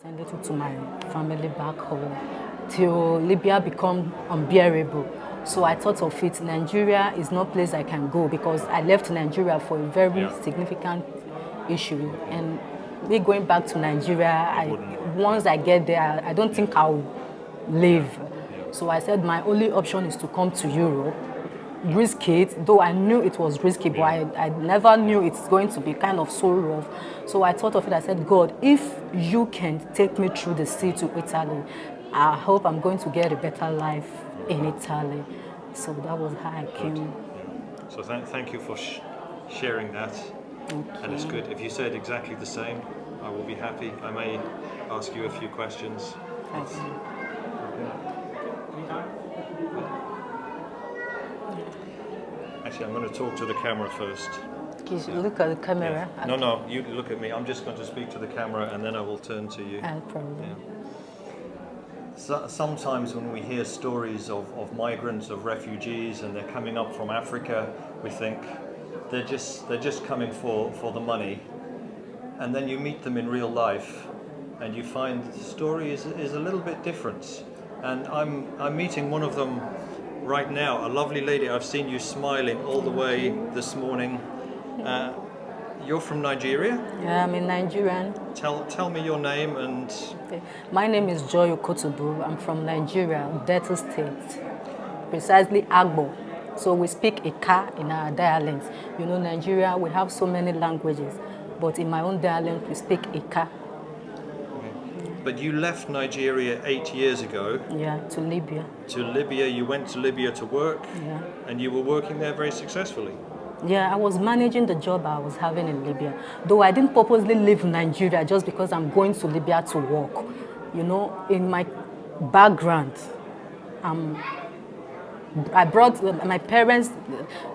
Send it to my family back home till Libya become unbearable. So I thought of it. Nigeria is not a place I can go because I left Nigeria for a very significant issue. And me going back to Nigeria, once I get there, I don't think I'll live. So I said my only option is to come to Europe, risk it, though I knew it was risky, but I never knew it's going to be kind of so rough. So I thought of it, I said, God, if you can take me through the sea to Italy, I hope I'm going to get a better life in Italy. So that was how I came. So thank you for sharing that. And it's good. If you said exactly the same, I will be happy. I may ask you a few questions. Thank you. Actually, I'm going to talk to the camera first. Look at the camera. Yeah. No, you look at me. I'm just going to speak to the camera and then I will turn to you. No problem. So, sometimes when we hear stories of migrants, of refugees, and they're coming up from Africa, we think they're just coming for the money. And then you meet them in real life and you find the story is a little bit different. And I'm meeting one of them right now, a lovely lady. I've seen you smiling all the way this morning. You're from Nigeria? Yeah, I'm a Nigerian. Tell me your name and... Okay. My name is Joy Okotobu. I'm from Nigeria, Delta State, precisely Agbo. So we speak Ika in our dialect. You know, Nigeria, we have so many languages, but in my own dialect, we speak Ika. But you left Nigeria 8 years ago. Yeah, to Libya. To Libya, you went to Libya to work. Yeah. And you were working there very successfully. Yeah, I was managing the job I was having in Libya. Though I didn't purposely leave Nigeria just because I'm going to Libya to work. You know, in my background, I brought my parents,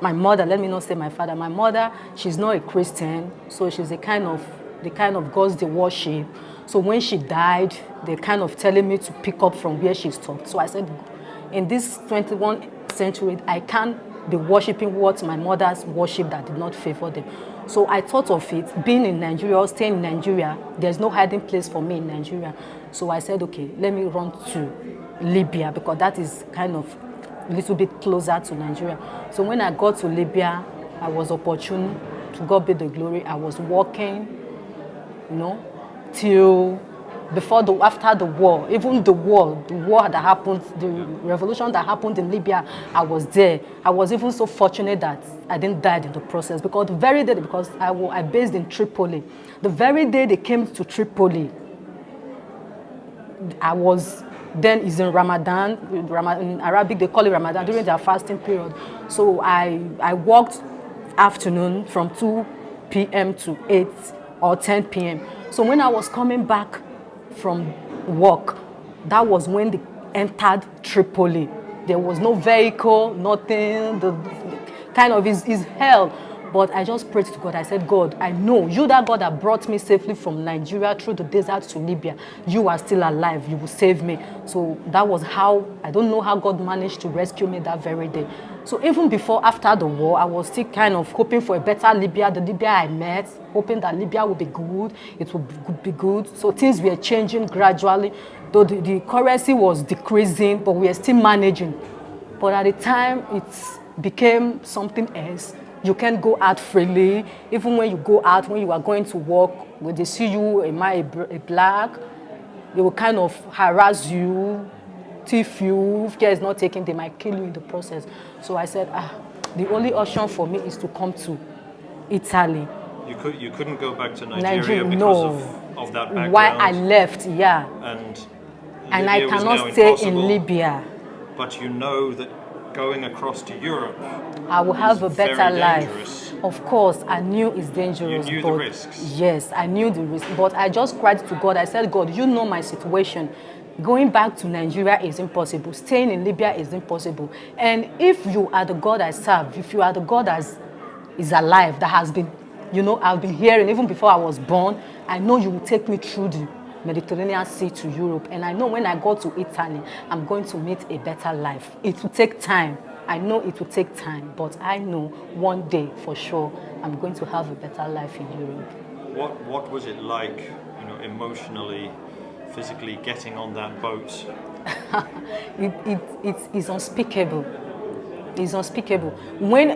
my mother, let me not say my father. My mother, she's not a Christian, so she's the kind of gods they worship. So when she died, they're kind of telling me to pick up from where she stopped. So I said, in this 21st century, I can't be worshiping what my mother's worship that did not favor them. So I thought of it, being in Nigeria or staying in Nigeria, there's no hiding place for me in Nigeria. So I said, okay, let me run to Libya because that is kind of a little bit closer to Nigeria. So when I got to Libya, I was opportune, to God be the glory. I was working, you know, till after the war, even the war that happened, the revolution that happened in Libya, I was there. I was even so fortunate that I didn't die in the process because the very day, because I based in Tripoli, the very day they came to Tripoli, I was, then is in Ramadan, in Arabic they call it Ramadan, during their fasting period. So I worked afternoon from 2 p.m. to 8 or 10 p.m. So when I was coming back from work, that was when they entered Tripoli. There was no vehicle, nothing, the kind of is hell. But I just prayed to God. I said, God, I know you, that God that brought me safely from Nigeria through the desert to Libya, you are still alive, you will save me. So that was how, I don't know how God managed to rescue me that very day. So even before, after the war, I was still kind of hoping for a better Libya, the Libya I met, hoping that Libya would be good, it would be good. So things were changing gradually, though the currency was decreasing, but we were still managing. But at the time, it became something else. You can't go out freely. Even when you go out, when you are going to work, when they see you, am I a black, they will kind of harass you, thief you. If care is not taken, they might kill you in the process. So I said, the only option for me is to come to Italy. You couldn't go back to Nigeria because of that background? Why I left, yeah. And I cannot stay in Libya. But you know that going across to Europe, I will have a better life. Dangerous. Of course, I knew it's dangerous. You knew the risks. Yes, I knew the risk. But I just cried to God. I said, God, you know my situation. Going back to Nigeria is impossible. Staying in Libya is impossible. And if you are the God I serve, if you are the God that is alive, that has been, you know, I've been hearing even before I was born, I know you will take me through the Mediterranean Sea to Europe. And I know when I go to Italy, I'm going to meet a better life. It will take time. I know it will take time, but I know one day for sure I'm going to have a better life in Europe. What was it like, you know, emotionally physically getting on that boat? It's unspeakable. It's unspeakable. When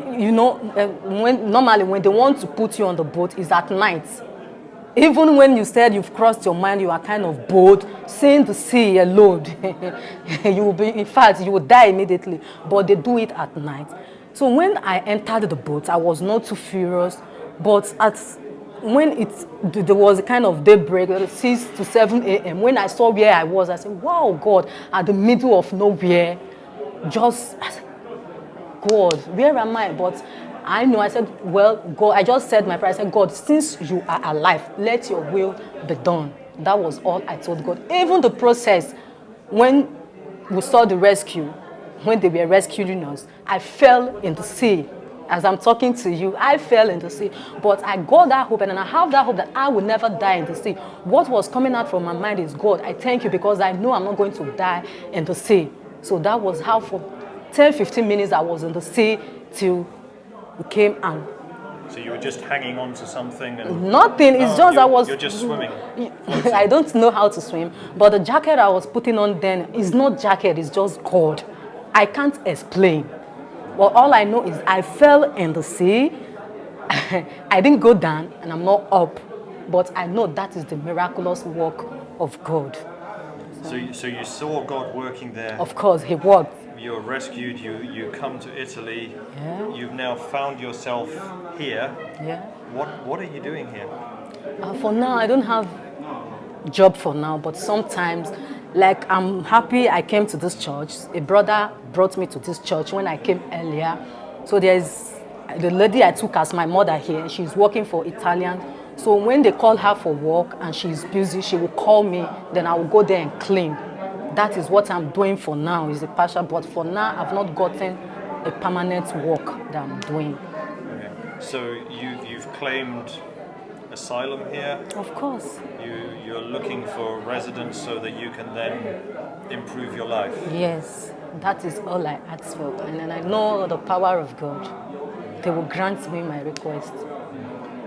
when normally when they want to put you on the boat, is at night. Even when you said you've crossed your mind, you are kind of bold, seeing the sea alone, you will be, in fact, you will die immediately. But they do it at night. So when I entered the boat, I was not too furious, but when there was a kind of daybreak, 6 to 7 a.m., when I saw where I was, I said, wow, God, at the middle of nowhere, I said, God, where am I? But I know, I said, well, God, I just said my prayer. I said, God, since you are alive, let your will be done. That was all I told God. Even the process, when we saw the rescue, when they were rescuing us, I fell in the sea. As I'm talking to you, I fell in the sea. But I got that hope, and I have that hope that I will never die in the sea. What was coming out from my mind is, God, I thank you because I know I'm not going to die in the sea. So that was how for 10, 15 minutes I was in the sea till we came and... So you were just hanging on to something? And nothing, it's just You're just swimming. I don't know how to swim, but the jacket I was putting on then is not jacket, it's just God. I can't explain. Well, all I know is I fell in the sea. I didn't go down and I'm not up, but I know that is the miraculous work of God. So you saw God working there. Of course, He worked. You're rescued, you come to Italy. Yeah. You've now found yourself here. Yeah. What are you doing here? For now, I don't have a job for now, but sometimes, like, I'm happy I came to this church. A brother brought me to this church when I came earlier. So there's the lady I took as my mother here. She's working for Italian. So when they call her for work and she's busy, she will call me. Then I will go there and clean. That is what I'm doing for now, is a partial, but for now I've not gotten a permanent work that I'm doing. Okay. So you've claimed asylum here? Of course. You're looking for residence so that you can then improve your life? Yes, that is all I ask for. And then I know the power of God. They will grant me my request.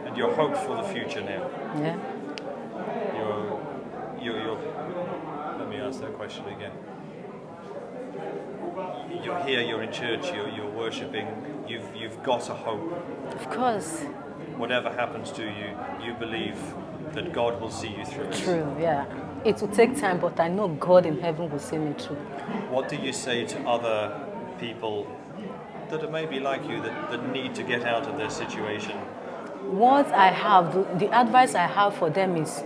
And your hope for the future now? Yeah. Let me ask that question again. You're here, you're in church, you're worshipping, you've got a hope. Of course. Whatever happens to you, you believe that God will see you through it. True, yeah. It will take time, but I know God in heaven will see me through. What do you say to other people that are maybe like you, that need to get out of their situation? What I have, the advice I have for them is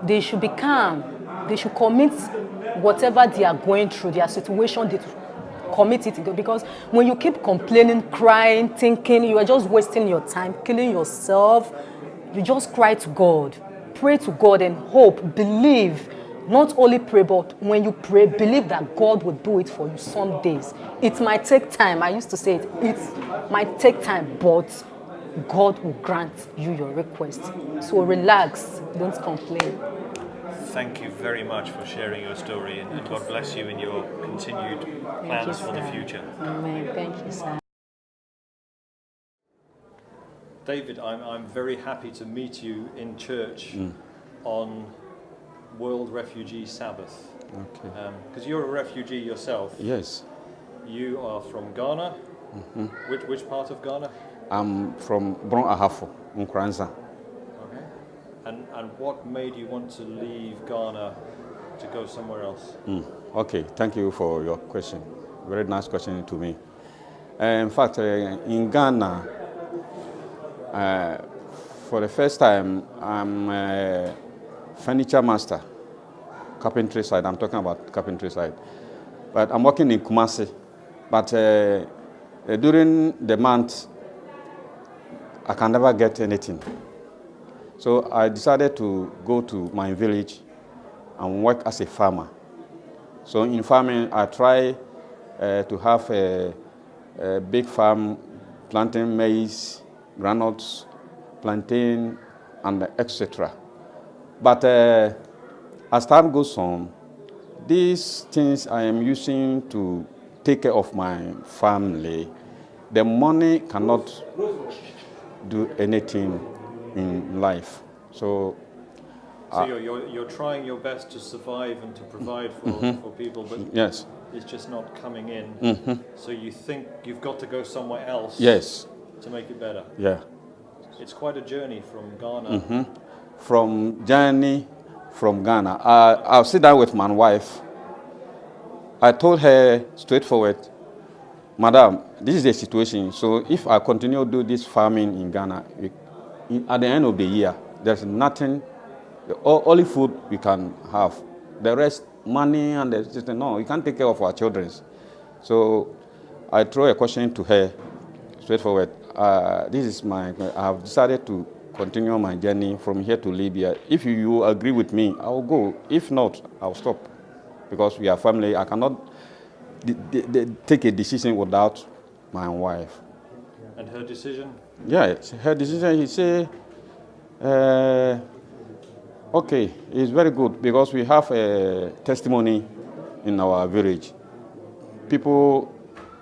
they should be calm. They should commit whatever they are going through, their situation, they commit it to God. Because when you keep complaining, crying, thinking, you are just wasting your time, killing yourself. You just cry to God. Pray to God and hope, believe. Not only pray, but when you pray, believe that God will do it for you some days. It might take time. I used to say it might take time, but God will grant you your request. So relax, don't complain. Thank you very much for sharing your story, and God bless you in your continued plans for the future. Amen. Thank you, sir. David, I'm very happy to meet you in church on World Refugee Sabbath. Okay. Because you're a refugee yourself. Yes. You are from Ghana. Mm-hmm. Which part of Ghana? I'm from Bron Ahafo, Nkranza. Okay. And what made you want to leave Ghana to go somewhere else? Okay, thank you for your question. Very nice question to me. In fact, in Ghana, for the first time, I'm a furniture master, carpentry side. I'm talking about carpentry side. But I'm working in Kumasi. But during the month, I can never get anything. So I decided to go to my village and work as a farmer. So in farming, I try to have a big farm, planting maize, granules, plantain, and etc. But as time goes on, these things I am using to take care of my family, the money cannot do anything in life. So So you're trying your best to survive and to provide for people, but yes. it's just not coming in. So you think you've got to go somewhere else Yes. to make it better. Yeah. It's quite a journey from Ghana. From Ghana. I'll sit down with my wife. I told her straightforward, Madam, this is the situation. So if I continue to do this farming in Ghana, at the end of the year, there's nothing, only food we can have. The rest, money and the system, no, we can't take care of our children. So I throw a question to her, straightforward. I have decided to continue my journey from here to Libya. If you agree with me, I will go. If not, I'll stop. Because we are family, I cannot take a decision without my wife. And her decision? Yeah, her decision, he said, okay, it's very good because we have a testimony in our village. People,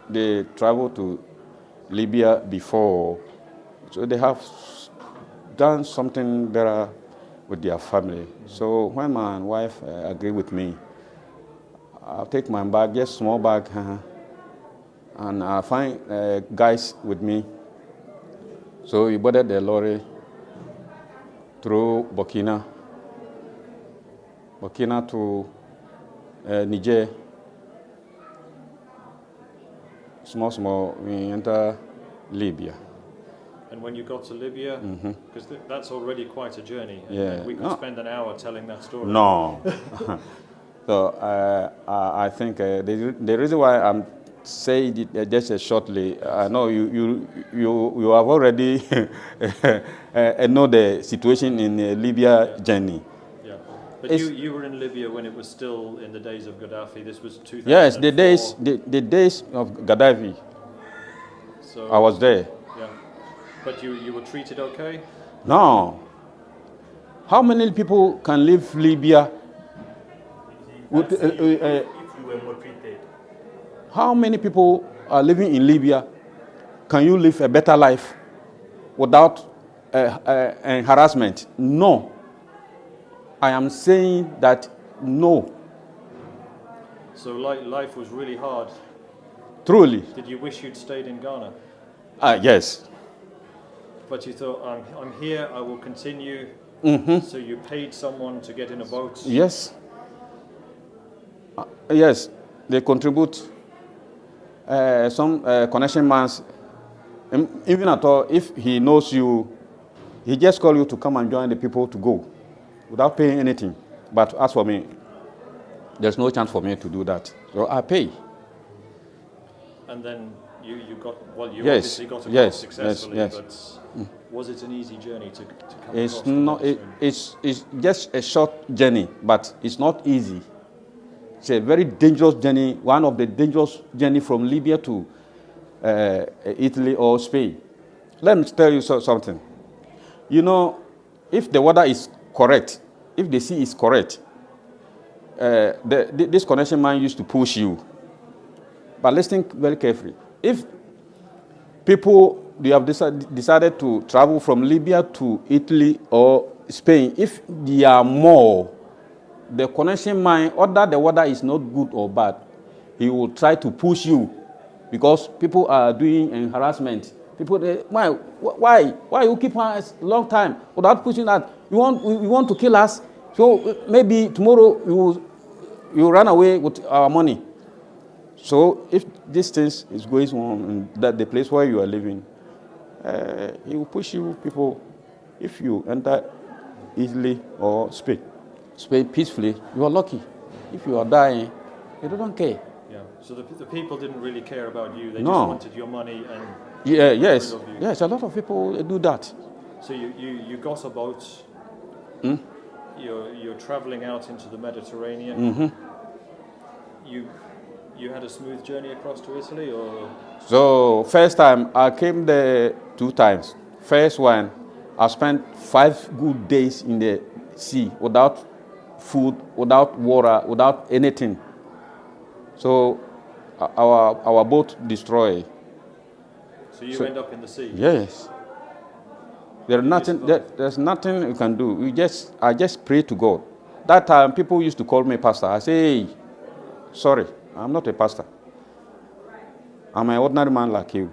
they travel to Libya before, so they have done something better with their family. So when my wife agreed with me, I'll take my bag, just small bag, and I'll find guys with me. So we boarded the lorry through Burkina to Niger. Small, we enter Libya. And when you got to Libya, because that's already quite a journey. Yeah. We could spend an hour telling that story. No. So I think the reason why I'm saying it just shortly, I know you have already know the situation in the Libya journey. Yeah. But you were in Libya when it was still in the days of Gaddafi. This was 2004. Yes, the days of Gaddafi. So I was there. Yeah. But you were treated okay? No. How many people can leave Libya? If you were maltreated. How many people are living in Libya? Can you live a better life without harassment? No. I am saying that no. So life was really hard. Truly. Did you wish you'd stayed in Ghana? Yes. But you thought, I'm here, I will continue. So you paid someone to get in a boat? Yes. Yes, they contribute. Some connection mans, even at all, if he knows you, he just call you to come and join the people to go without paying anything. But as for me, there's no chance for me to do that. So I pay. And then you got, well, you Yes, obviously got yes, successfully, yes. but was it an easy journey to come It's across the not. Mediterranean? It's just a short journey, but it's not easy. It's a very dangerous journey. One of the dangerous journey from Libya to Italy or Spain. Let me tell you something. You know, if the weather is correct, if the sea is correct, this connection man used to push you. But listen very carefully. If people they have decided to travel from Libya to Italy or Spain, if they are more, the connection man, whether the weather is not good or bad, he will try to push you because people are doing harassment. People, why you keep us a long time without pushing that? You want to kill us? So maybe tomorrow you run away with our money. So if this thing is going on in the place where you are living, he will push you people. If you enter Italy or Spain peacefully, you are lucky. If you are dying, they don't care. Yeah. So the people didn't really care about you. They just No. wanted your money and Yes, rid of you. yes. A lot of people do that. So you got a boat. You're traveling out into the Mediterranean. You had a smooth journey across to Italy, or? So first time I came there 2 times. First one, I spent 5 good days in the sea without food, without water, without anything. So our boat destroyed. So you end up in the sea. Yes. There's nothing you can do. I just pray to God. That time, people used to call me pastor. I say, hey, sorry, I'm not a pastor. I'm an ordinary man like you.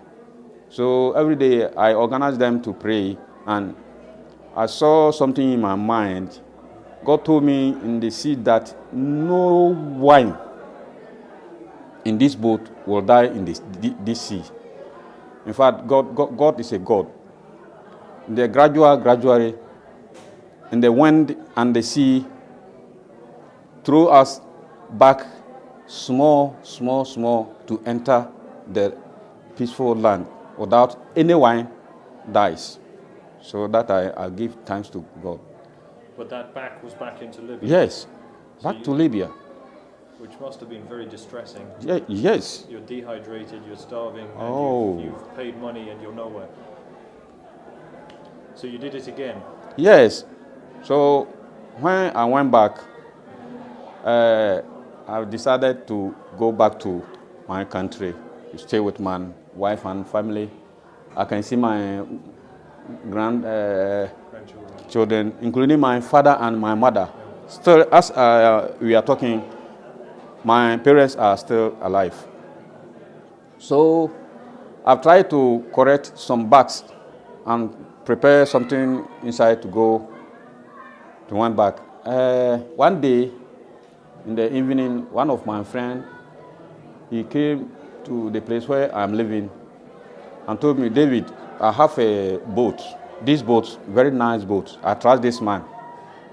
So every day I organize them to pray, and I saw something in my mind. God told me in the sea that no wine in this boat will die in this sea. In fact, God is a God. The gradually, and the wind and the sea throw us back small to enter the peaceful land without any wine dies. So that I give thanks to God. But that was back into Libya? Yes, back to Libya. Which must have been very distressing. Yeah, yes. You're dehydrated, you're starving, Oh. and you've paid money and you're nowhere. So you did it again? Yes. So when I went back, I decided to go back to my country, to stay with my wife and family. I can see my grandchildren, including my father and my mother. Still, as we are talking, my parents are still alive. So I've tried to correct some bags and prepare something inside to go to one back. One day in the evening, one of my friends, he came to the place where I'm living and told me, David, I have a boat. This boat, very nice boat. I trust this man.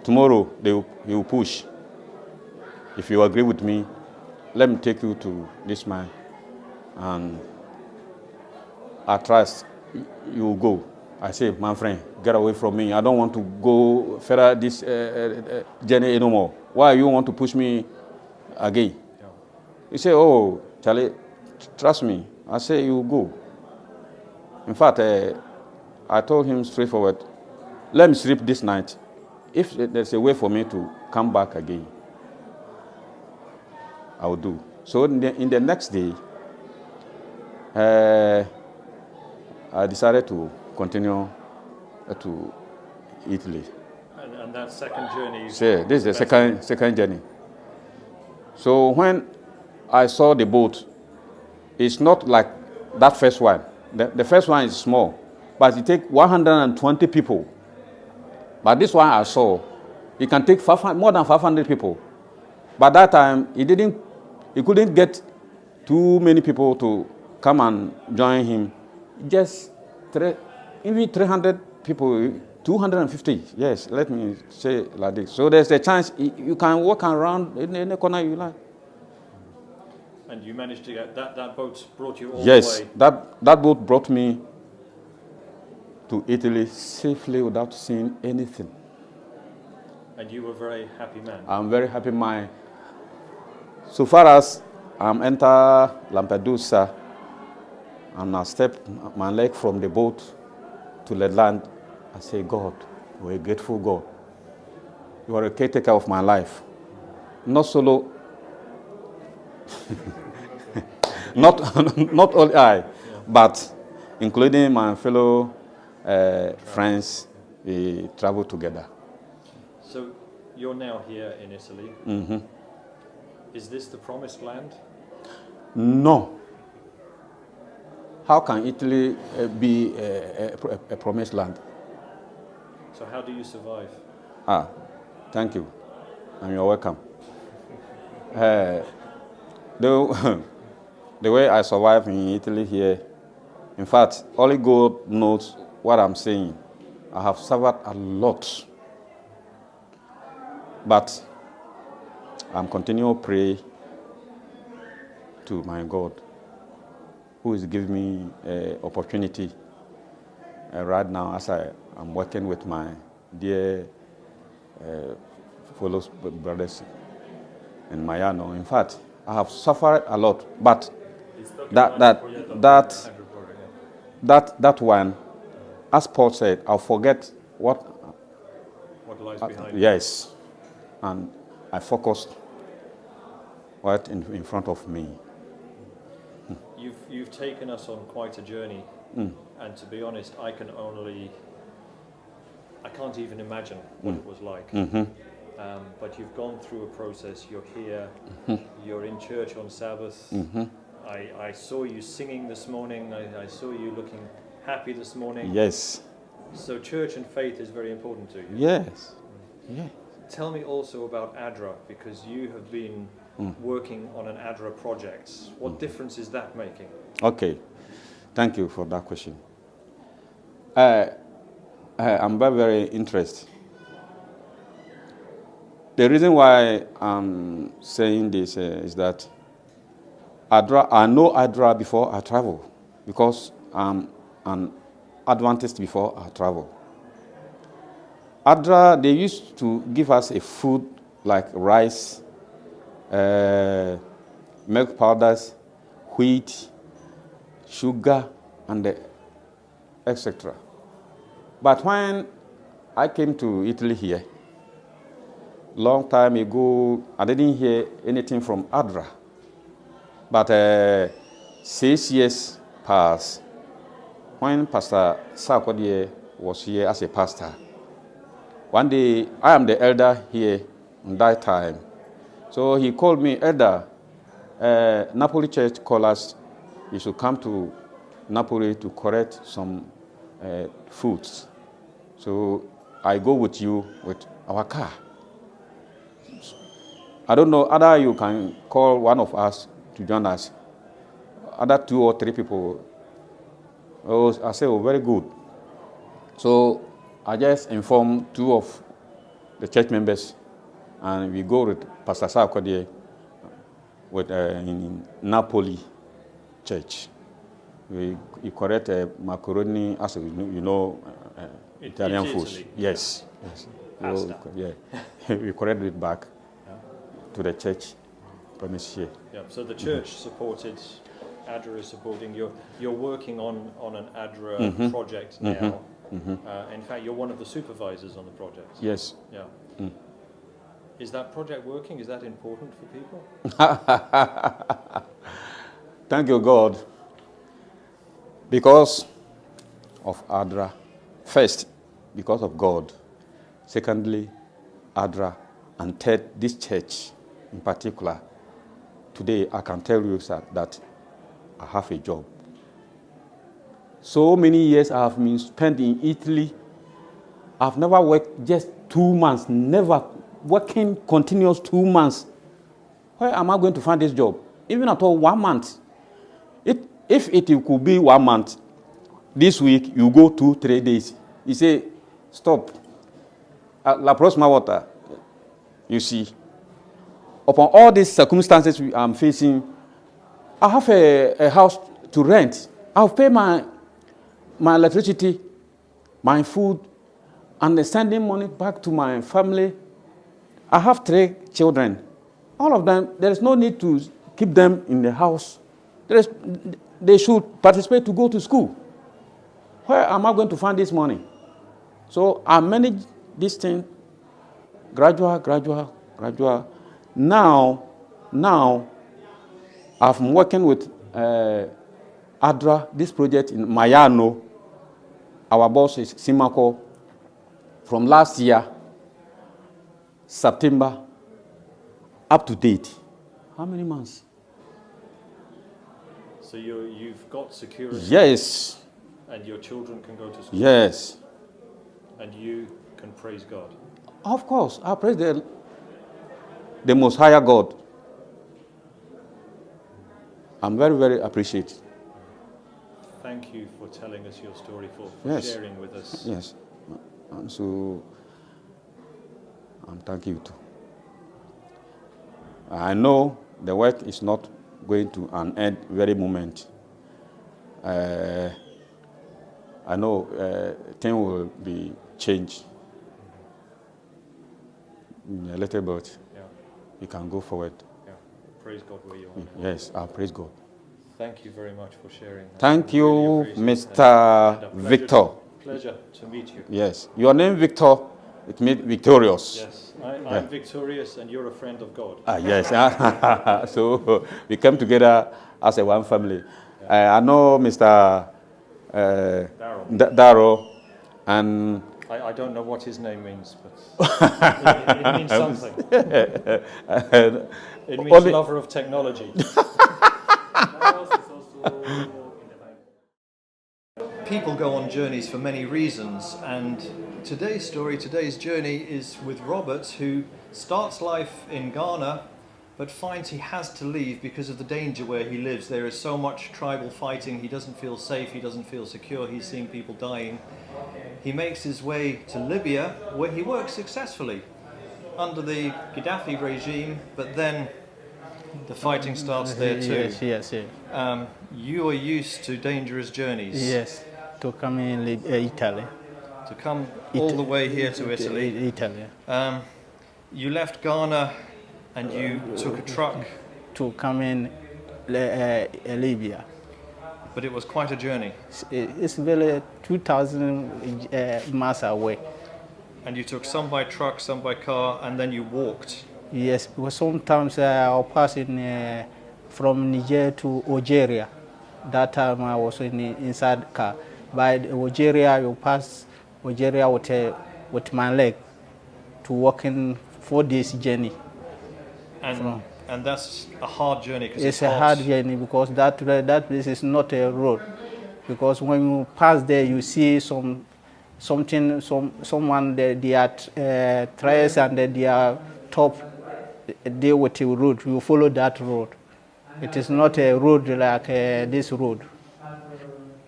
Tomorrow he will push. If you agree with me, let me take you to this man. And I trust you will go. I say, my friend, get away from me. I don't want to go further this journey anymore. Why you want to push me again? Yeah. He said, oh, Charlie, trust me. I say, you will go. In fact, I told him straightforward, let me sleep this night. If there's a way for me to come back again, I will do. So in the next day, I decided to continue to Italy. And that second journey? So this is the second journey. So when I saw the boat, it's not like that first one. The first one is small, but it takes 120 people. But this one I saw, it can take more than 500 people. By that time, he couldn't get too many people to come and join him. Just even 300 people, 250. Yes, let me say like this. So there's a chance you can walk around in any corner you like. And you managed to get that boat brought you all yes, the way? Yes, that boat brought me to Italy safely without seeing anything. And you were a very happy man? I'm very happy man. So far as I'm enter Lampedusa, and I step my leg from the boat to the land, I say, God, you're a grateful God. You are a caretaker of my life. Not solo, not only I, but including my fellow friends, we travel together. So you're now here in Italy. Mm-hmm. Is this the promised land? No. How can Italy be a promised land? So how do you survive? Thank you. And you're welcome. The way I survive in Italy here, in fact, only God knows what I'm saying. I have suffered a lot. But I'm continuing to pray to my God, who is giving me an opportunity right now as I'm working with my dear fellow brothers in Mayano. In fact, I have suffered a lot, but that one, as Paul said, I'll forget what lies behind. Yes, and I focused right in front of me. You've taken us on quite a journey, and to be honest, I can only I can't even imagine what it was like. But you've gone through a process. You're here. You're in church on Sabbath. I saw you singing this morning. I saw you looking happy this morning. Yes. So church and faith is very important to you. Yes. Yeah. Tell me also about ADRA, because you have been working on an ADRA project. What difference is that making? Okay. Thank you for that question. I'm very, very interested. The reason why I'm saying this is that I know ADRA before I travel, because I'm an Adventist before I travel. ADRA, they used to give us a food like rice, milk powders, wheat, sugar, and etc. But when I came to Italy here, long time ago, I didn't hear anything from ADRA. But 6 years passed when Pastor Sarkodie was here as a pastor. One day, I am the elder here in that time. So he called me, Elder, Napoli Church called us, you should come to Napoli to correct some foods. So I go with you with our car. I don't know, either you can call one of us to join us. Other 2 or 3 people. I say, oh, very good. So I just informed 2 of the church members, and we go with Pastor Sarkodie with in Napoli Church. We correct macaroni, as you know, Italian food. Italy. Yes. Pasta. We correct it back to the church premise here. Yeah. So the church supported. ADRA is supporting. You're working on an ADRA project now. In fact, you're one of the supervisors on the project. Yes. Yeah. Is that project working? Is that important for people? Thank you, God. Because of ADRA. First, because of God. Secondly, ADRA. And third, this church in particular. Today, I can tell you, sir, that I have a job. So many years I have been spent in Italy. I've never worked just 2 months, never working continuous 2 months. Where am I going to find this job? Even at all 1 month. If it could be 1 month, this week you go 2-3 days. You say, stop. La próxima water. You see, upon all these circumstances I'm facing, I have a house to rent. I'll pay my electricity, my food, and sending money back to my family. I have 3 children. All of them, there is no need to keep them in the house. They should participate to go to school. Where am I going to find this money? So I manage this thing gradual. Now, I'm working with ADRA, this project in Mayano. Our boss is Simako. From last year, September, up to date. How many months? So you've got security. Yes. And your children can go to school. Yes. And you can praise God. Of course, I praise the Most Higher God. I'm very, very appreciative. Thank you for telling us your story, for Yes. sharing with us. Yes. And so, I'm thanking you too. I know the work is not going to an end very moment. I know things will be changed in a little bit. Yeah. You can go forward. Yeah. Praise God where you are now. Yes, I praise God. Thank you very much for sharing. Thank I really you, appreciate it. Mr. And a Victor. Pleasure to meet you. Yes, your name Victor, it means victorious. Yes, I'm victorious and you're a friend of God. Yes, so we came together as a one family. I know Mr. Darrow, and I don't know what his name means, but it means something. It means Only- lover of technology. Laos is also in the Bible. People go on journeys for many reasons, and today's journey is with Robert, who starts life in Ghana, but finds he has to leave because of the danger where he lives. There is so much tribal fighting, he doesn't feel safe, he doesn't feel secure, he's seeing people dying. He makes his way to Libya, where he works successfully under the Gaddafi regime, but then the fighting starts there too. Yes. You are used to dangerous journeys. Yes, to come in Italy. To come all the way here to Italy. Italy. You left Ghana and you took a truck, To come in Libya. but it was quite a journey. It's really 2,000 miles away. And you took some by truck, some by car, and then you walked. Yes, because sometimes I'll pass in from Niger to Algeria. That time I was inside car. By Algeria, you pass Algeria with my leg to walking 4 days journey. And that's a hard journey because It's a hard journey because that place is not a road. Because when you pass there, you see someone they are trails and they are top. They with a road. You follow that road. It is not a road like this road.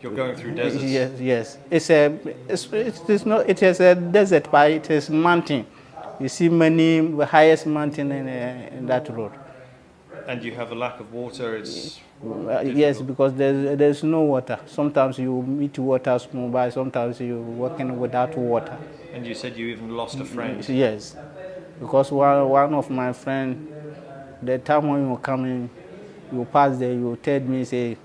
you're going through deserts. Yes. It's not. It is a desert, but it is mountain. You see the highest mountain in that road. And you have a lack of water. It's Yes, because there's no water. Sometimes you meet water small by, sometimes you're working without water. and you said you even lost a friend. Yes, because one of my friends, the time when you come in, you pass there, you tell me, say,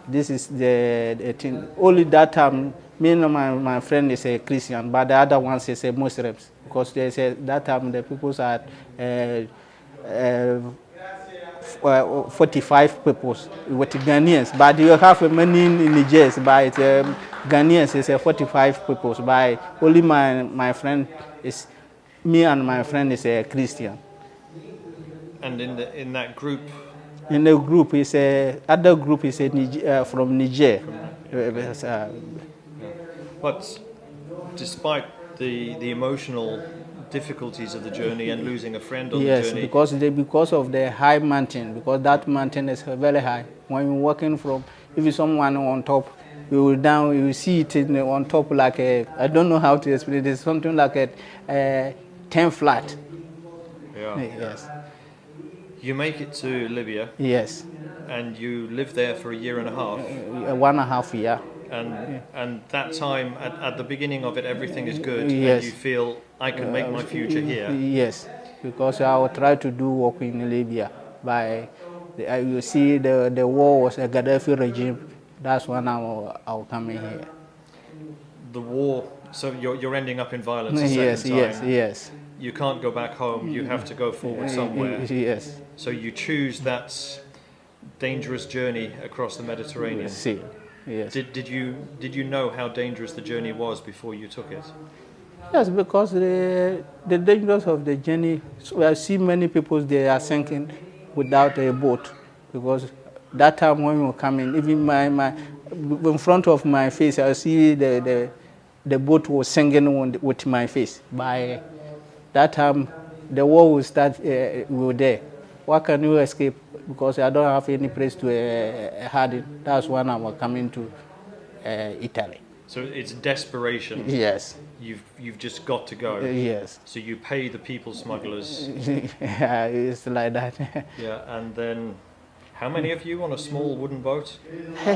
this is the thing. Only that time, me and my friend is a Christian, but the other ones is a Muslims. Because they say that time the people are 45 people with Ghanaians, but you have many in Niger, but Ghanaians is 45 people. But only my friend is, me and my friend is a Christian. And in that group, In the group is other group is from Niger. but despite the emotional difficulties of the journey and losing a friend on the Yes, journey, because of the high mountain, because that mountain is very high. When you're walking from, if someone on top, you will down, you see it on top like I don't know how to explain it. It's something like a 10 flat. yeah. Yes. You make it to Libya Yes. and you live there for a year and a half. 1.5 year. And that time, at the beginning of it, everything is good. Yes. And you feel, I can make my future here. Yes, because I will try to do work in Libya. You see the war was a Gaddafi regime. That's when I'll come in here. The war, so you're ending up in violence a second time. Yes. You can't go back home. You have to go forward somewhere. Yes. So you choose that dangerous journey across the Mediterranean. See. Yes. Did you know how dangerous the journey was before you took it? Yes, because the dangers of the journey, so I see many people, they are sinking without a boat. Because that time when you come in, even my in front of my face, I see the boat was sinking with my face. By that time, the war will start, we were there. Why can you escape? Because I don't have any place to hide it. That's when I was coming to Italy. So it's desperation. Yes. You've just got to go. Yes. So you pay the people smugglers. Yeah, it's like that. Yeah, and then how many of you on a small wooden boat?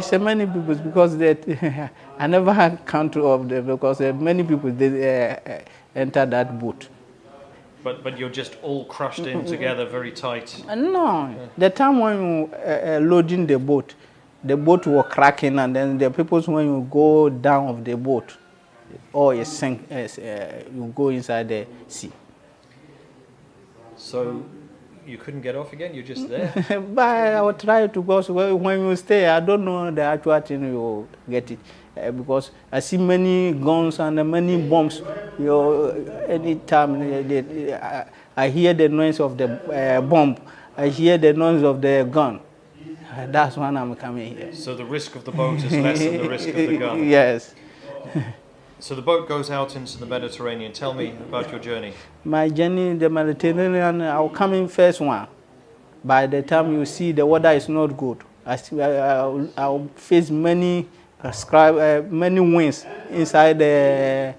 So many people, because I never had count of them, because many people they enter that boat. But you're just all crushed in together, very tight. No, the time when you loading the boat was cracking, and then the people when you go down of the boat, or you sink, you go inside the sea. So you couldn't get off again? You're just there. But I will try to go. So when you stay, I don't know the actual thing you get it. Because I see many guns and many bombs. Anytime I hear the noise of the bomb, I hear the noise of the gun. That's when I'm coming here. So the risk of the boat is less than the risk of the gun. Yes. So the boat goes out into the Mediterranean. Tell me about your journey. My journey in the Mediterranean, I'll come in first one. By the time you see the weather is not good, I'll face many many winds inside the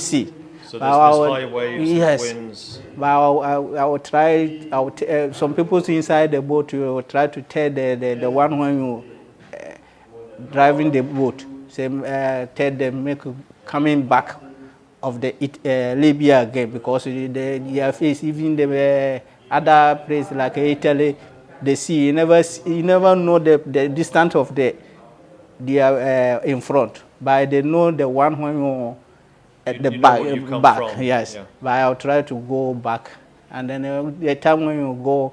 sea. So there's high waves, yes, winds. But I will try. Some people inside the boat will try to tell the one when you driving the boat. Say tell them make coming back of the Libya again, because they face even the other place like Italy, the sea. You never know the distance of they are in front, but they know the one when you at the back. Yes, yeah. But I'll try to go back, and then the time when you go,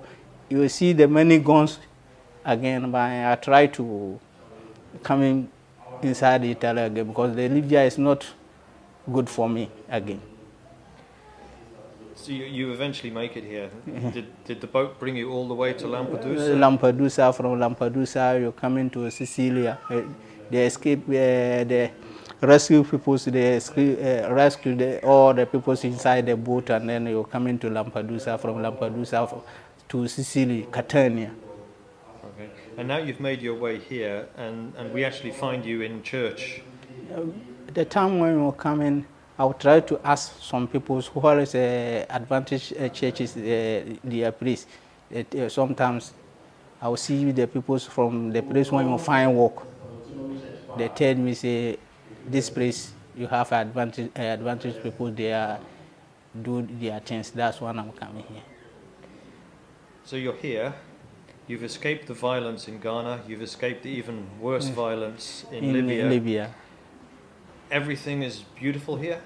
you will see the many guns again. But I try to come inside Italy again, because the Libya is not good for me again. So you eventually make it here. Did the boat bring you all the way to Lampedusa? Lampedusa. From Lampedusa, you come into Sicilia. They escape the rescue people. They rescue all the people inside the boat, and then you come into Lampedusa. From Lampedusa to Sicily, Catania. Okay. And now you've made your way here, and we actually find you in church. The time when you come in, I will try to ask some people who is Adventist churches, their place. Sometimes I will see the people from the place when you find work. They tell me, say, this place you have Adventist people. They do their things. That's when I'm coming here. So you're here. You've escaped the violence in Ghana. You've escaped the even worse violence in Libya. Everything is beautiful here?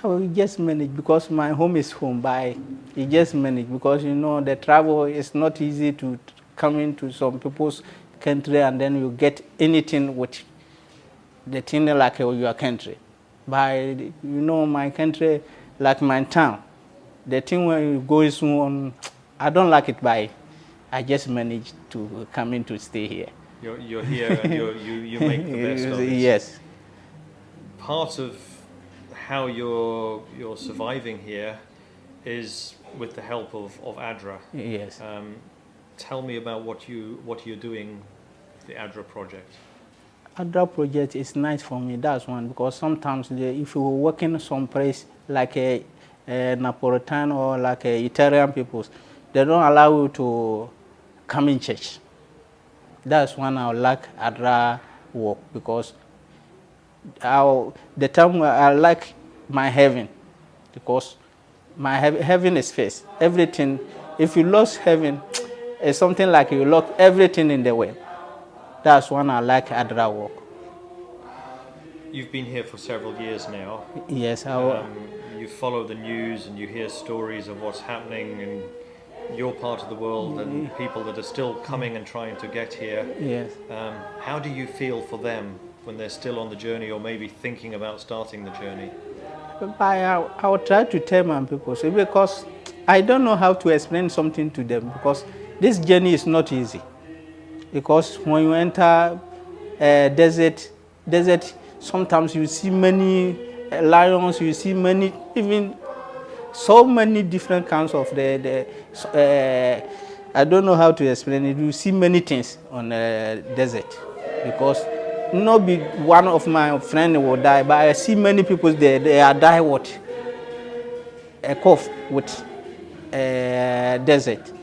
We just manage, because my home is home. We just manage, because the travel is not easy to come into some people's country and then you get anything with the thing like your country. But my country, like my town, the thing when you go on, I don't like it. But I just manage to come in to stay here. You're here and you make the best of it. Yes. Part of how you're surviving here is with the help of ADRA. Yes. Tell me about what you're doing, the ADRA project. ADRA project is nice for me. That's one, because sometimes if you work in some place like a Napolitan or like a Italian peoples, they don't allow you to come in church. That's one I like ADRA work, because the time I like my heaven, because my heaven is first. Everything, if you lose heaven, it's something like you lost everything in the way. That's one I like ADRA work. You've been here for several years now. Yes. You follow the news and you hear stories of what's happening in your part of the world and people that are still coming and trying to get here. Yes. How do you feel for them when they're still on the journey, or maybe thinking about starting the journey? I will try to tell my people, because I don't know how to explain something to them, because this journey is not easy. Because when you enter desert, sometimes you see many lions, you see many, even so many different kinds of I don't know how to explain it. You see many things on the desert, because not be one of my friends will die, but I see many people there. They are die with a cough with desert,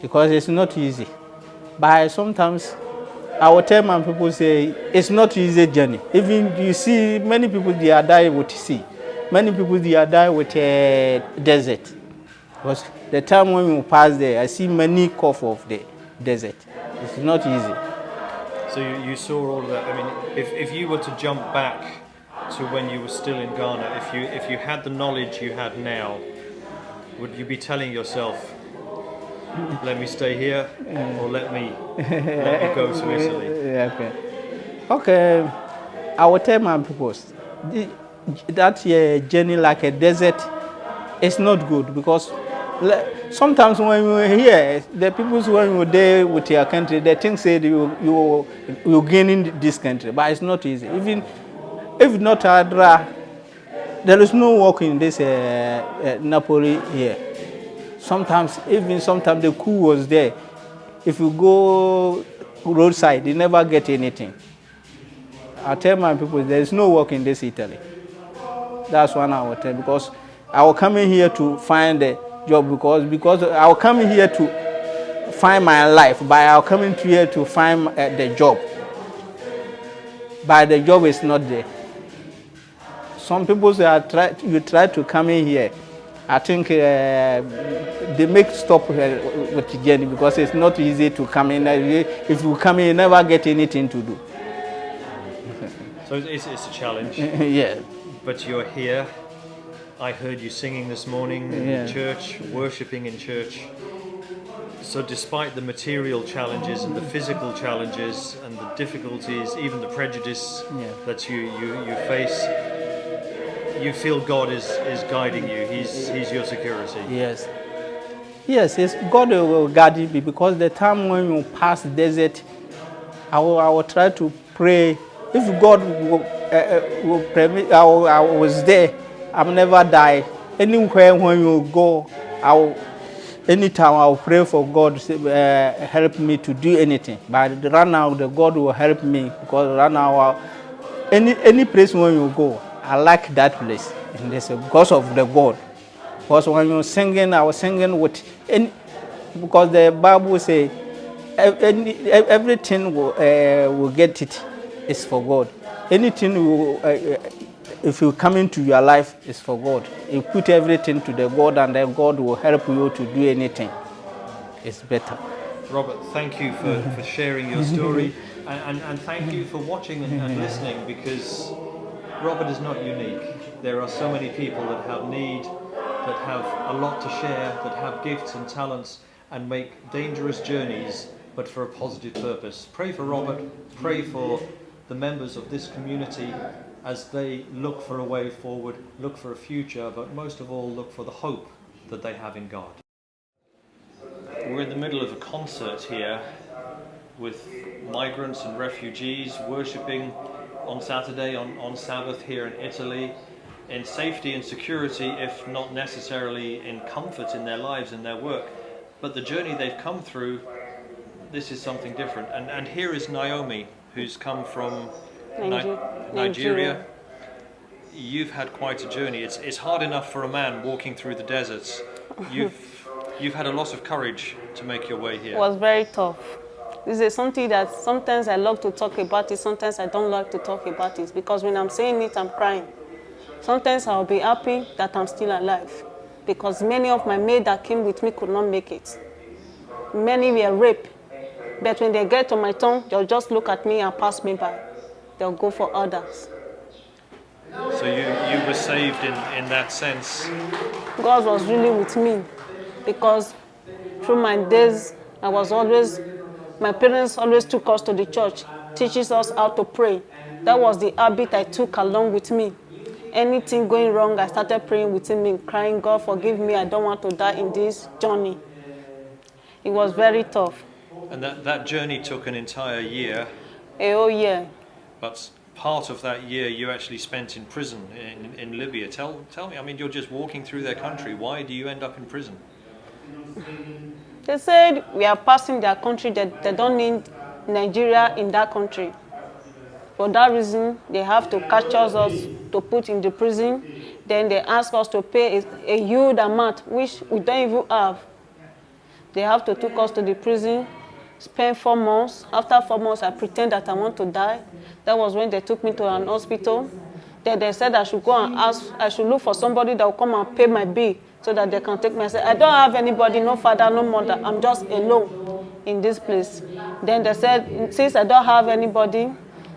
because it's not easy. But sometimes I will tell my people, say it's not easy journey. Even you see many people they are die with sea, many people they are die with desert. Because the time when you pass there, I see many cough of the desert. It's not easy. So you saw all of that. I mean, if you were to jump back to when you were still in Ghana, if you had the knowledge you had now, would you be telling yourself, let me stay here, or let me go to Italy? Yeah, okay, I will tell my people that journey like a desert is not good, because sometimes when you're here, the people when you're there with your country, they think say you gain in this country, but it's not easy. Even if not Adra, there is no work in this Napoli here. Sometimes the crew was there. If you go roadside, you never get anything. I tell my people there is no work in this Italy. That's one I will tell, because I will come in here to find a job, because I will come in here to find my life, but I will come in here to find the job. But the job is not there. Some people you try to come in here. I think they make stop with the journey, because it's not easy to come in. If you come in, you never get anything to do. So it's a challenge. Yeah. But you're here. I heard you singing this morning in church, worshipping in church. So despite the material challenges and the physical challenges and the difficulties, even the prejudice that you face, you feel God is guiding you. He's your security. Yes. Yes, God will guide you, because the time when you pass the desert, I will try to pray. If God will permit, I was there. I'll never die. Anywhere when you go, anytime I will pray for God to help me to do anything. But right now, the God will help me, because right now, any place when you go, I like that place, and this because of the God. Because when you're singing, I was singing with because the Bible say everything will get it is for God. Anything if you come into your life, is for God. You put everything to the God, and then God will help you to do anything. It's better. Robert, thank you for sharing your story, and thank you for watching and listening, because Robert is not unique. There are so many people that have need, that have a lot to share, that have gifts and talents, and make dangerous journeys, but for a positive purpose. Pray for Robert, pray for the members of this community as they look for a way forward, look for a future, but most of all look for the hope that they have in God. We're in the middle of a concert here with migrants and refugees worshipping on Saturday, on Sabbath here in Italy, in safety and security, if not necessarily in comfort in their lives and their work. But the journey they've come through, this is something different. And here is Naomi, who's come from Nigeria. You've had quite a journey. It's hard enough for a man walking through the deserts. You've had a lot of courage to make your way here. It was very tough. This is something that sometimes I love to talk about it, sometimes I don't like to talk about it, because when I'm saying it, I'm crying. Sometimes I'll be happy that I'm still alive, because many of my mates that came with me could not make it. Many were raped, but when they get to my tongue, they'll just look at me and pass me by. They'll go for others. So you were saved in that sense. God was really with me, because through my days, my parents always took us to the church, teaches us how to pray. That was the habit I took along with me. Anything going wrong, I started praying within me, crying, God forgive me, I don't want to die in this journey. It was very tough. And that journey took an entire year. A whole year. But part of that year you actually spent in prison in Libya. Tell me, I mean, you're just walking through their country. Why do you end up in prison? They said we are passing their country, that they don't need Nigeria in that country. For that reason, they have to capture us to put in the prison. Then they ask us to pay a huge amount, which we don't even have. They have to take us to the prison, spend 4 months. After 4 months, I pretend that I want to die. That was when they took me to an hospital. Then they said I should go and I should look for somebody that will come and pay my bill so that they can take me. I said, I don't have anybody, no father, no mother. I'm just alone in this place. Then they said, since I don't have anybody,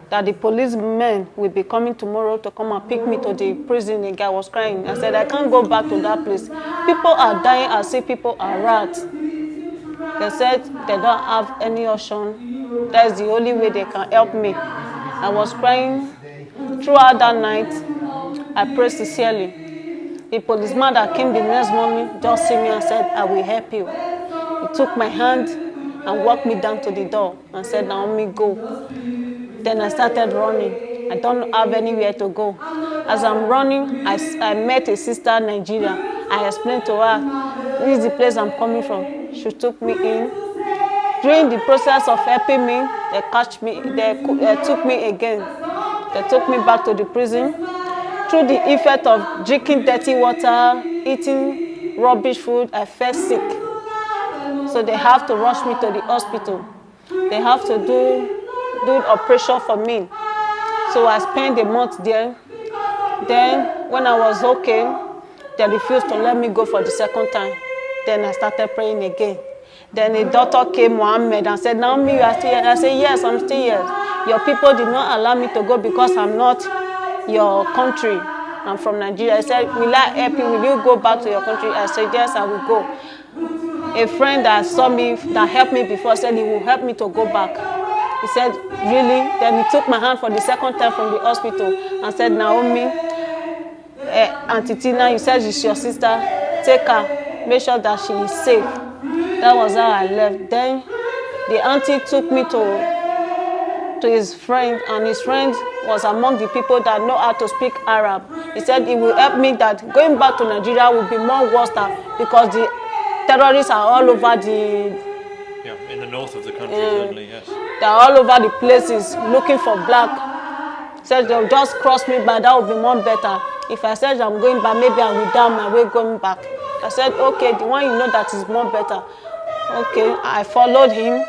that the policemen will be coming tomorrow to come and pick me to the prison. The guy was crying. I said, I can't go back to that place. People are dying as if people are rats. They said they don't have any option. That is the only way they can help me. I was crying throughout that night. I prayed sincerely. The policeman that came the next morning just see me and said, I will help you. He took my hand and walked me down to the door and said, Naomi, go. Then I started running. I don't have anywhere to go. As I'm running, I met a sister in Nigeria. I explained to her, this is the place I'm coming from. She took me in. During the process of helping me, they catch me. They took me again. They took me back to the prison. Through the effect of drinking dirty water, eating rubbish food, I felt sick. So they have to rush me to the hospital. They have to do an operation for me. So I spent a month there. Then when I was okay, they refused to let me go for the second time. Then I started praying again. Then a doctor came, Mohammed, and said, Naomi, you are still here? I said, yes, I'm still here. Your people did not allow me to go because I'm not your country. I'm from Nigeria. I said, will I help you? Will you go back to your country? I said, yes, I will go. A friend that saw me, that helped me before, said he will help me to go back. He said, really? Then he took my hand for the second time from the hospital and said, Naomi, Auntie Tina, you said she's your sister. Take her. Make sure that she is safe. That was how I left. Then the auntie took me to his friend, and his friend was among the people that know how to speak Arab. He said it will help me that going back to Nigeria will be more worse because the terrorists are all over the... Yeah, in the north of the country, certainly, yes. They're all over the places looking for black. Said they'll just cross me by, that would be more better. If I said I'm going back, maybe I will down my way going back. I said, okay, the one you know that is more better. Okay, I followed him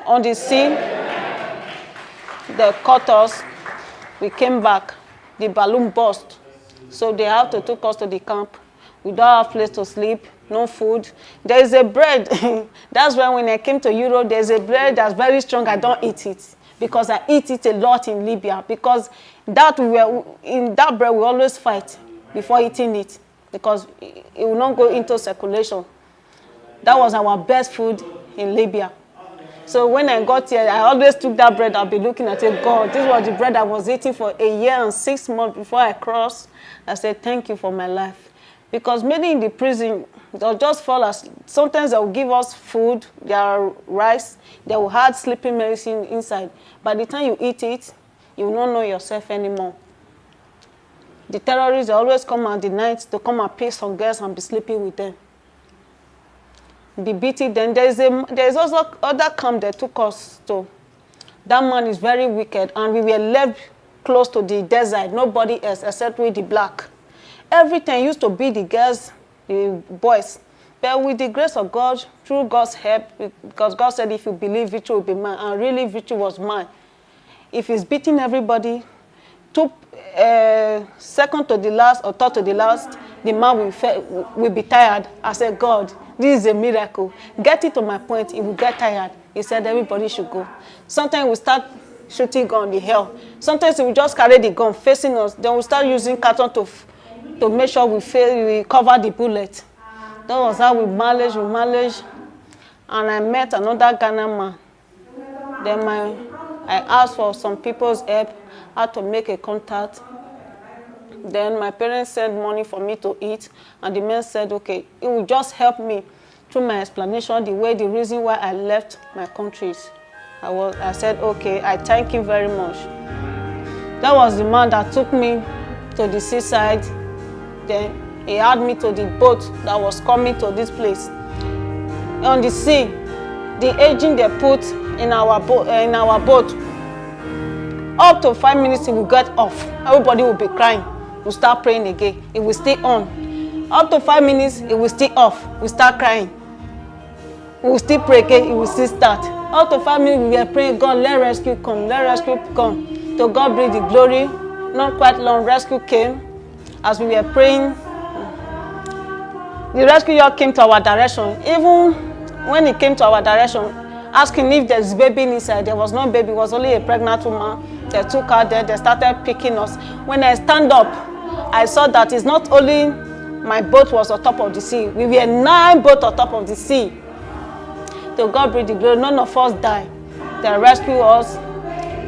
on the sea. They caught us. We came back. The balloon burst. So they have to take us to the camp. We don't have place to sleep, no food. There is a bread. That's why when I came to Europe, there's a bread that's very strong. I don't eat it because I eat it a lot in Libya. Because in that bread, we always fight before eating it because it will not go into circulation. That was our best food in Libya. So when I got here, I always took that bread. I'll be looking at it. God, this was the bread I was eating for a year and 6 months before I crossed. I said, thank you for my life. Because many in the prison, they'll just fall asleep. Sometimes they'll give us food, their rice. They will have sleeping medicine inside. By the time you eat it, you will not know yourself anymore. The terrorists always come at the night to come and pick some girls and be sleeping with them. Be beating them. There's also other camp they took us to. That man is very wicked, and we were left close to the desert. Nobody else except we the black. Everything used to be the girls, the boys. But with the grace of God, through God's help, because God said if you believe, victory will be mine. And really, victory was mine. If he's beating everybody, second to the last or third to the last, the man will be tired. I said, God, this is a miracle. Get it to my point, he will get tired. He said everybody should go. Sometimes we start shooting gun in the hell. Sometimes we just carry the gun facing us. Then we start using carton to make sure we cover the bullet. That was how we managed. And I met another Ghana man. Then I asked for some people's help, how to make a contact. Then my parents sent money for me to eat, and the man said, okay, it will just help me through my explanation, the reason why I left my countries. I said, okay, I thank him very much. That was the man that took me to the seaside. Then he had me to the boat that was coming to this place. On the sea, the engine they put in our boat, up to 5 minutes it will get off. Everybody will be crying. We'll start praying again. It will stay on. Up to 5 minutes, it will stay off. We start crying. We will still pray again. It will still start. Up to 5 minutes, we are praying, God, let rescue come. Let rescue come. To God be the glory. Not quite long, rescue came. As we were praying, the rescue came to our direction. Even when it came to our direction, asking if there's baby inside. There was no baby, it was only a pregnant woman. They took her there, they started picking us. When I stand up, I saw that it's not only my boat was on top of the sea. We were 9 boats on top of the sea. To God be the glory, none of us died. They rescued us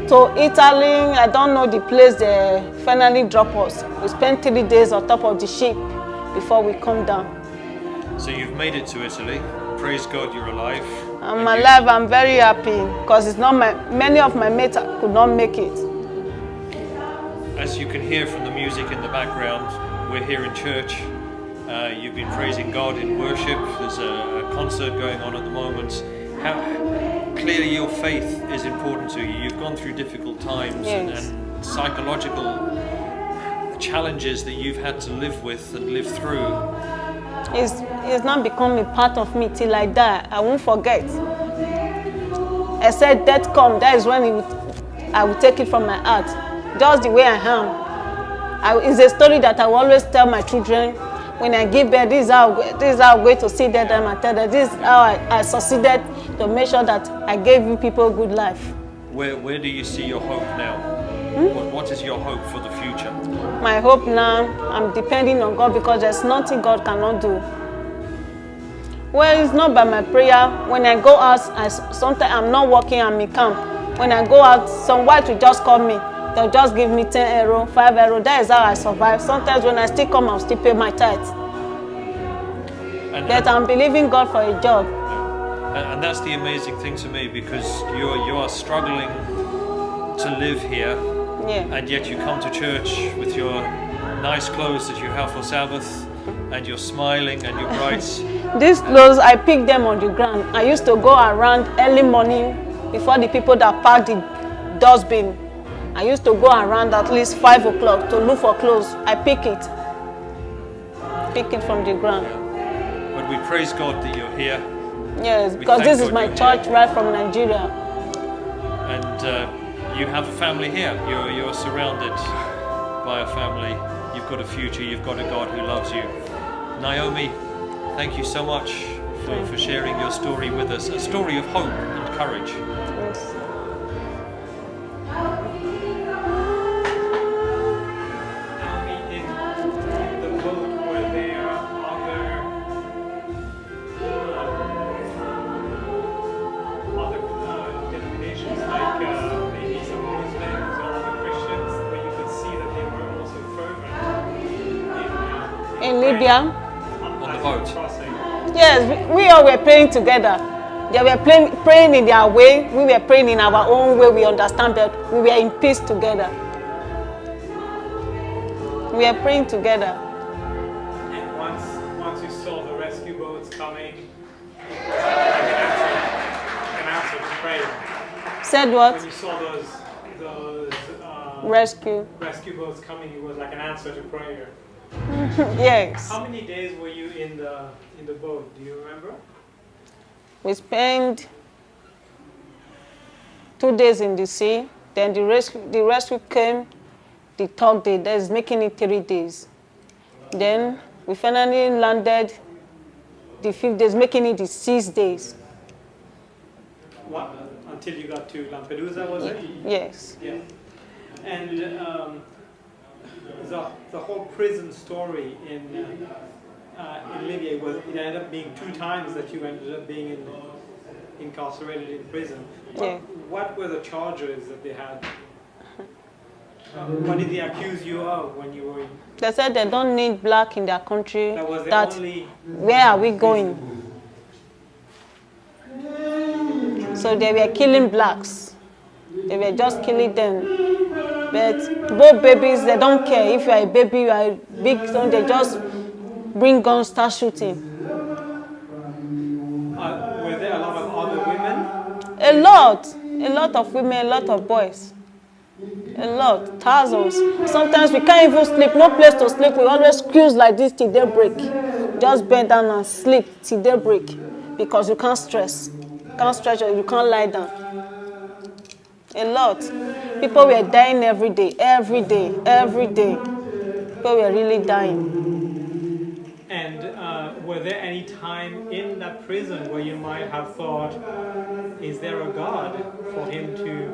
to Italy. I don't know the place they finally dropped us. We spent 3 days on top of the ship before we come down. So you've made it to Italy. Praise God you're alive. I'm alive. I'm very happy because it's not many of my mates could not make it. As you can hear from the music in the background, we're here in church. You've been praising God in worship. There's a concert going on at the moment. How clearly your faith is important to you. You've gone through difficult times. Yes. And psychological challenges that you've had to live with and live through. It's not become a part of me till I die. I won't forget. I said death come, that is when I will take it from my heart. Just the way I am. It's a story that I will always tell my children. When I give birth, this is how I'm going to see them and tell them this is how I succeeded to make sure that I gave you people a good life. Where do you see your hope now? What is your hope for the future? My hope now, I'm depending on God because there's nothing God cannot do. Well, it's not by my prayer. When I go out, sometimes I'm not working, I'm in camp. When I go out, some white will just call me. They'll just give me 10 euro, 5 euro. That is how I survive. Sometimes when I still come, I'll still pay my tithes. But I'm believing God for a job. And that's the amazing thing to me because you are struggling to live here. Yeah. And yet you come to church with your nice clothes that you have for Sabbath and you're smiling and you're bright. These clothes, I pick them on the ground. I used to go around early morning before the people that pack the dustbin. I used to go around at least 5 o'clock to look for clothes. I pick it from the ground. But we praise God that you're here. Yes, because this is my church right from Nigeria. And you have a family here. You're surrounded by a family. You've got a future. You've got a God who loves you. Naomi, thank you so much for sharing your story with us. A story of hope and courage. Yes. In Libya? On the boat? Yes, we all were praying together. They were praying in their way. We were praying in our own way. We understand that we were in peace together. We were praying together. And once you saw the rescue boats coming, an answer to prayer. Said what? When you saw those rescue boats coming, it was like an answer to prayer. Yes. How many days were you in the boat? Do you remember? We spent 2 days in the sea. Then the rescue came the 3rd day. That is making it 3 days. Then we finally landed the 5th day, making it the 6 days. What? Until you got to Lampedusa, was it? Yes. Yeah. And the whole prison story in Libya it ended up being 2 times that you ended up being incarcerated in prison. Yeah. What were the charges that they had? What did they accuse you of when you were in? They said they don't need black in their country. That was the only. Where are we going? So they were killing blacks. They were just killing them. But both babies, they don't care. If you are a baby, you are a big son, they just bring guns, start shooting. Were there a lot of other women? A lot of women, a lot of boys. A lot, thousands. Sometimes we can't even sleep, no place to sleep. We always squeeze like this till daybreak. Just bend down and sleep till daybreak because you can't stress. You can't stretch or you can't lie down. A lot. People were dying every day. People were really dying. And were there any time in that prison where you might have thought, is there a God for him to...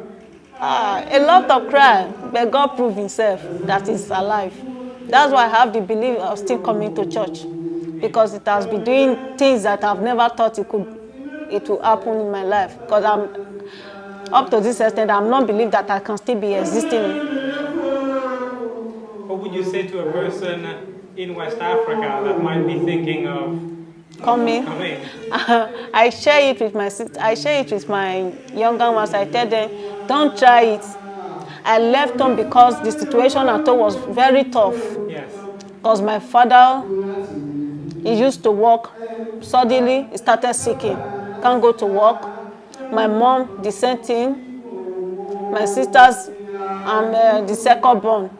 A lot of cry, but God proved himself that he's alive. That's why I have the belief of still coming to church, because it has been doing things that I've never thought it will happen in my life. Because I'm up to this extent, I'm not believe that I can still be existing. What would you say to a person in West Africa that might be thinking of Coming. I share it with my sister. I share it with my younger ones. I tell them, don't try it. I left home because the situation at home was very tough. Yes. Because my father, he used to work. Suddenly, he started sick. Can't go to work. My mom, the same thing. My sisters, I'm the second born.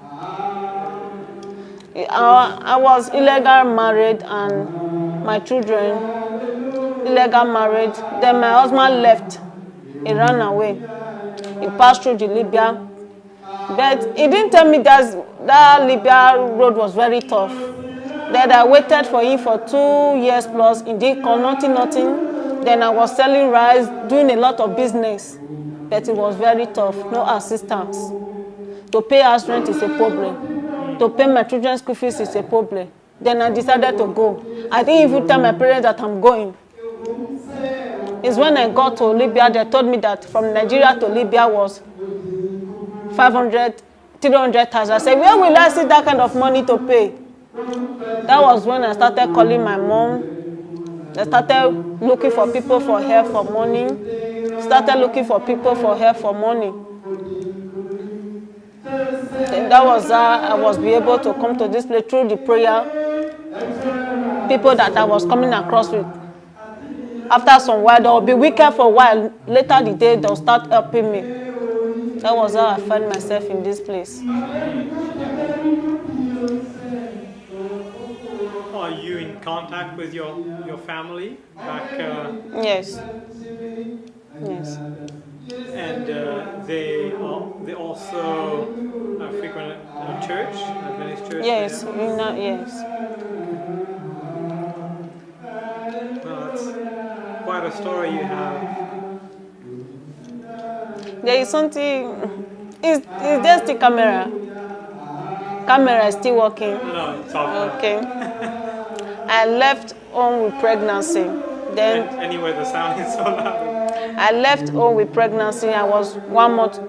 I was illegal married, and my children illegal married. Then my husband left. He ran away. He passed through the Libya. But he didn't tell me that Libya road was very tough. Then I waited for him for 2 years plus. He didn't come, nothing. Then I was selling rice, doing a lot of business. But it was very tough, no assistance. To pay house rent is a problem. To pay my children's school fees is a problem. Then I decided to go. I didn't even tell my parents that I'm going. It's when I got to Libya, they told me that from Nigeria to Libya was 500, 300,000. I said, where will I see that kind of money to pay? That was when I started calling my mom. I started looking for people for help for money. Started looking for people for help for money. And that was how I was be able to come to this place through the prayer. People that I was coming across with. After some while, they'll be wicked for a while. Later the day, they'll start helping me. That was how I found myself in this place. Are you in contact with your family back? Yes. Yes. And they also frequent church, Adventist church. Yes. There? Yes. Well, that's quite a story you have. There is something. Is there still camera? Camera is still working. No, it's off. Okay. I left home with pregnancy. Then Anyway, the sound is so loud. I left home with pregnancy. I was 1 month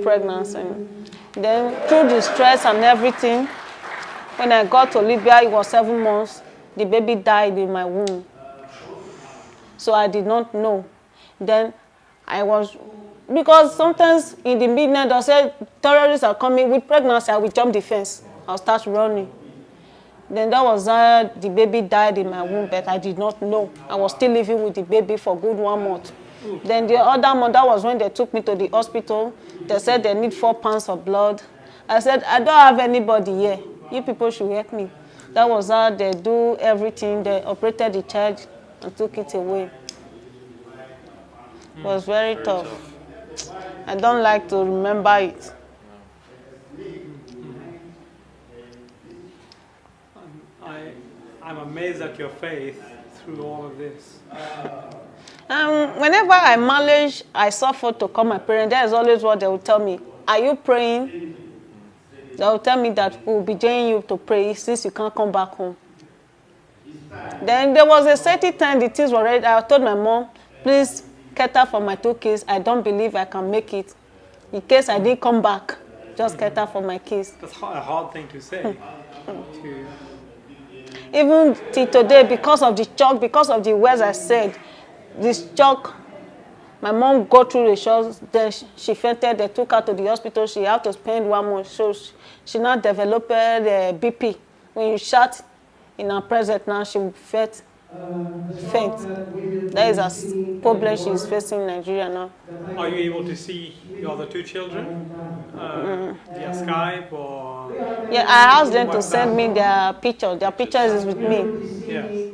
pregnancy. Then through the stress and everything, when I got to Libya, it was 7 months. The baby died in my womb. So I did not know. Then because sometimes in the midnight they'll say terrorists are coming with pregnancy, I will jump the fence. I'll start running. Then that was the baby died in my womb, but I did not know. I was still living with the baby for good 1 month. Then the other month, that was when they took me to the hospital. They said they need 4 pounds of blood. I said, I don't have anybody here. You people should help me. That was how they do everything. They operated the child and took it away. It was very tough. I don't like to remember it. I'm amazed at your faith through all of this. Whenever I manage, I suffer to call my parents. That is always what they will tell me. Are you praying? They will tell me that we will be joining you to pray since you can't come back home. Then there was a certain time the things were ready. I told my mom, please cater for my 2 kids. I don't believe I can make it. In case I didn't come back, just cater for my kids. That's a hard thing to say. Even till today, because of the shock, because of the words I said, this shock, my mom got through the shock, then she fainted, they took her to the hospital, she had to spend 1 month, so she now developed BP. When you shout in her presence now, she will faint. That is a problem she is facing in Nigeria now. Are you able to see your other 2 children via Skype or? Yeah, I asked them to send me their picture. Their pictures is with me. Yes.